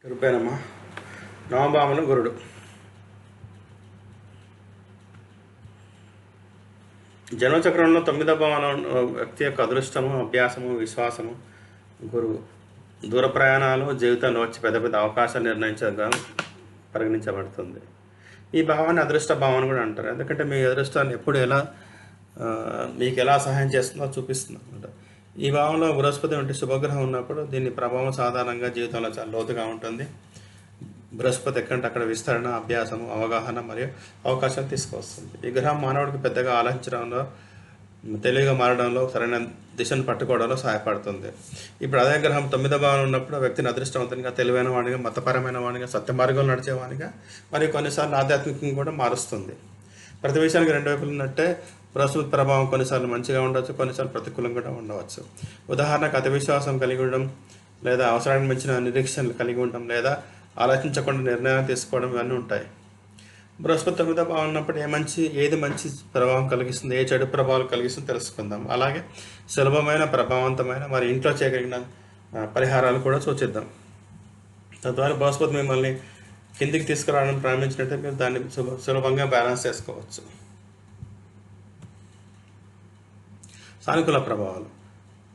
రూపాయనమ్మ నవభావన గురుడు జన్మచక్రంలో 9వ భావన వ్యక్తి యొక్క అదృష్టము, అభ్యాసము, విశ్వాసము, గురువు. దూర ప్రయాణాలు జీవితంలో వచ్చి పెద్ద పెద్ద అవకాశాలు నిర్ణయించగా పరిగణించబడుతుంది. ఈ భావాన్ని అదృష్ట భావన కూడా అంటారు. ఎందుకంటే మీ అదృష్టాన్ని ఎప్పుడు మీకు ఎలా సహాయం చేస్తుందో చూపిస్తుంది అనమాట. ఈ భావంలో బృహస్పతి వంటి శుభగ్రహం ఉన్నప్పుడు దీని ప్రభావం సాధారణంగా జీవితంలో చాలా లోతుగా ఉంటుంది. బృహస్పతి ఎక్కడంటే అక్కడ విస్తరణ, అభ్యాసము, అవగాహన మరియు అవకాశాలు తీసుకువస్తుంది. ఈ గ్రహం మానవుడికి పెద్దగా ఆలోచించడంలో, తెలివిగా మారడంలో, సరైన దిశను పట్టుకోవడంలో సహాయపడుతుంది. ఇప్పుడు అదే గ్రహం 9వ భావన ఉన్నప్పుడు ఆ వ్యక్తిని అదృష్టవంతంగా, తెలివైన వాడిగా, మతపరమైన వాడిగా, సత్య మార్గంలో నడిచేవాడిగా మరియు కొన్నిసార్లు ఆధ్యాత్మికంగా కూడా మారుస్తుంది. ప్రతి విషయానికి రెండు వైపులు ఉన్నట్టే బృహస్పతి ప్రభావం కొన్నిసార్లు మంచిగా ఉండవచ్చు, కొన్నిసార్లు ప్రతికూలంగా కూడా ఉండవచ్చు. ఉదాహరణకు అతి విశ్వాసం కలిగి ఉండడం, లేదా అవసరానికి మించిన నిరీక్షణలు కలిగి ఉండడం, లేదా ఆలోచించకుండా నిర్ణయాలు తీసుకోవడం, ఇవన్నీ ఉంటాయి. బృహస్పతి 9వ భావం ఉన్నప్పుడు ఏది మంచి ప్రభావం కలిగిస్తుంది, ఏ చెడు ప్రభావాలు కలిగిస్తుంది తెలుసుకుందాం. అలాగే సులభమైన, ప్రభావవంతమైన మరి ఇంట్లో చేయగలిగిన పరిహారాలు కూడా సూచిద్దాం. తద్వారా బృహస్పతి మిమ్మల్ని కిందికి తీసుకురావడం ప్రారంభించినట్టే మీరు దాన్ని సులభంగా బ్యాలెన్స్ చేసుకోవచ్చు. సానుకూల ప్రభావాలు.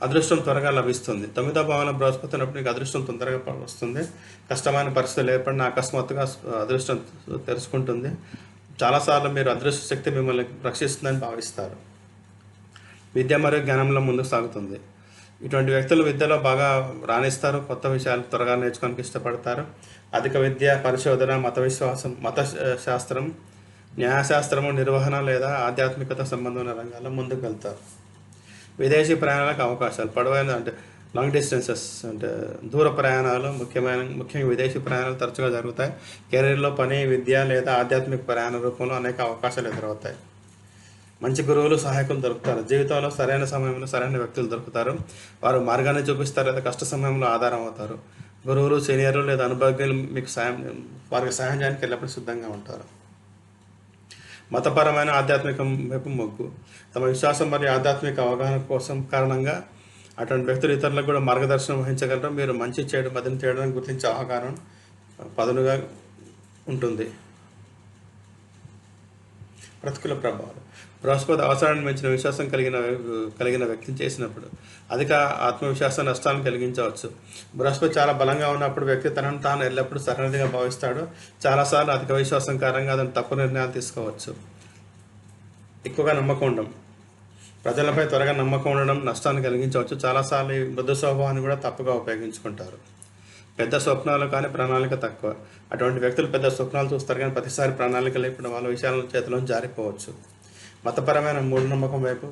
అదృష్టం త్వరగా లభిస్తుంది. 9వ భావన బృహస్పతి ఉన్నప్పుడు నీకు అదృష్టం తొందరగా వస్తుంది. కష్టమైన పరిస్థితులు ఏర్పడిన అకస్మాత్తుగా అదృష్టం తెరుచుకుంటుంది. చాలాసార్లు మీరు అదృష్ట శక్తి మిమ్మల్ని రక్షిస్తుందని భావిస్తారు. విద్య మరియు జ్ఞానంలో ముందుకు సాగుతుంది. ఇటువంటి వ్యక్తులు విద్యలో బాగా రాణిస్తారు. కొత్త విషయాలు త్వరగా నేర్చుకోవడానికి ఇష్టపడతారు. అధిక విద్య, పరిశోధన, మత శాస్త్రం, న్యాయశాస్త్రము, నిర్వహణ లేదా ఆధ్యాత్మికత సంబంధమైన రంగాల్లో ముందుకు వెళ్తారు. విదేశీ ప్రయాణాలకు అవకాశాలు. పొడవైన లాంగ్ డిస్టెన్సెస్ దూర ప్రయాణాలు, ముఖ్యంగా విదేశీ ప్రయాణాలు తరచుగా జరుగుతాయి. కెరీర్లో పని, విద్య లేదా ఆధ్యాత్మిక ప్రయాణ రూపంలో అనేక అవకాశాలు ఎదురవుతాయి. మంచి గురువులు, సహాయకులు దొరుకుతారు. జీవితంలో సరైన సమయంలో సరైన వ్యక్తులు దొరుకుతారు. వారు మార్గాన్ని చూపిస్తారు లేదా కష్ట సమయంలో ఆధారం అవుతారు. గురువులు, సీనియర్లు లేదా అనుభవజ్ఞులు మీకు వారికి సహాయం చేయడానికి ఎల్లప్పుడూ సిద్ధంగా ఉంటారు. మతపరమైన, ఆధ్యాత్మిక వైపు మొగ్గు. తమ విశ్వాసం మరియు ఆధ్యాత్మిక అవగాహన కోసం కారణంగా అటువంటి వ్యక్తులు ఇతరులకు కూడా మార్గదర్శనం వహించగలరు. మీరు మంచి చేయడం, మదిని చేయడానికి గుర్తించే అవగాహన పదునుగా ఉంటుంది. ప్రతికూల ప్రభావాలు. బృహస్పతి అవసరాన్ని మించిన విశ్వాసం కలిగిన వ్యక్తిని చేసినప్పుడు అధిక ఆత్మవిశ్వాసం నష్టాలను కలిగించవచ్చు. బృహస్పతి చాలా బలంగా ఉన్నప్పుడు వ్యక్తి తనను తాను ఎల్లప్పుడూ సరైనదిగా భావిస్తాడు. చాలాసార్లు అధిక విశ్వాసం కారణంగా అతను తప్పు నిర్ణయాలు తీసుకోవచ్చు. ఎక్కువగా నమ్మకం ఉండడం. ప్రజలపై త్వరగా నమ్మకం ఉండడం నష్టాన్ని కలిగించవచ్చు. చాలాసార్లు ఈ మృదు స్వభావాన్ని కూడా తప్పుగా ఉపయోగించుకుంటారు. పెద్ద స్వప్నాలు కానీ ప్రణాళిక తక్కువ. అటువంటి వ్యక్తులు పెద్ద స్వప్నాలు చూస్తారు కానీ ప్రతిసారి ప్రణాళిక లేకుండా వాళ్ళ విషయాల చేతిలో జారిపోవచ్చు. మతపరమైన మూఢనమ్మకం వైపు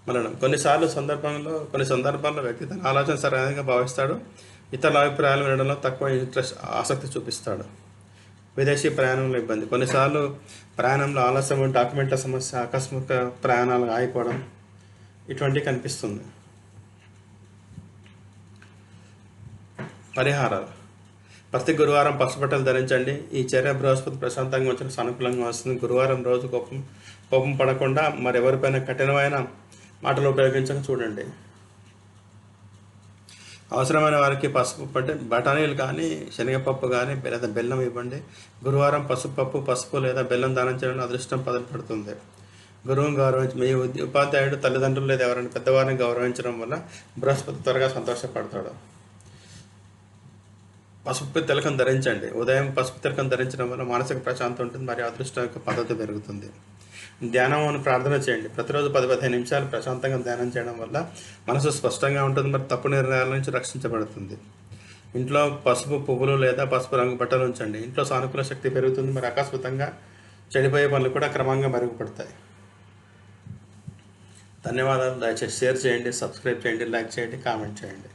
మళ్ళడం. కొన్ని సందర్భాల్లో వ్యక్తి తన ఆలోచన సరైనదిగా భావిస్తాడు. ఇతరుల అభిప్రాయాలు వినడంలో తక్కువ ఆసక్తి చూపిస్తాడు. విదేశీ ప్రయాణంలో ఇబ్బంది. కొన్నిసార్లు ప్రయాణంలో ఆలస్యం, డాక్యుమెంట్ల సమస్య, ఆకస్మిక ప్రయాణాలు ఆగిపోవడం ఇటువంటివి కనిపిస్తుంది. పరిహారాలు. ప్రతి గురువారం పసుపట్టలు ధరించండి. ఈ చర్య బృహస్పతి ప్రశాంతంగా వచ్చిన సానుకూలంగా వస్తుంది. గురువారం రోజు కోపం పడకుండా మరెవరిపైన కఠినమైన మాటలు ఉపయోగించక చూడండి. అవసరమైన వారికి పసుపు బఠానీలు కానీ, శనగపప్పు కానీ లేదా బెల్లం ఇవ్వండి. గురువారం పసుపు లేదా బెల్లం దానం చేయడం అదృష్టం పడుతుంది. గురువుని గౌరవించి మీ ఉపాధ్యాయుడు, తల్లిదండ్రులు లేదా ఎవరైనా పెద్దవారిని గౌరవించడం వల్ల బృహస్పతి త్వరగా సంతోషపడతాడు. పసుపు తిలకం ధరించండి. ఉదయం పసుపు తిలకం ధరించడం వల్ల మానసిక ప్రశాంతత ఉంటుంది మరియు అదృష్టం యొక్క పద్ధతి పెరుగుతుంది. ధ్యానం అని ప్రార్థన చేయండి. ప్రతిరోజు 10-15 నిమిషాలు ప్రశాంతంగా ధ్యానం చేయడం వల్ల మనసు స్పష్టంగా ఉంటుంది మరియు తప్పు నిర్ణయాల నుంచి రక్షించబడుతుంది. ఇంట్లో పసుపు పువ్వులు లేదా పసుపు రంగు బట్టలు ఉంచండి. ఇంట్లో సానుకూల శక్తి పెరుగుతుంది మరియు ఆకస్మికంగా చెడిపోయే పనులు కూడా క్రమంగా మెరుగుపడతాయి. ధన్యవాదాలు. దయచేసి షేర్ చేయండి, సబ్స్క్రైబ్ చేయండి, లైక్ చేయండి, కామెంట్ చేయండి.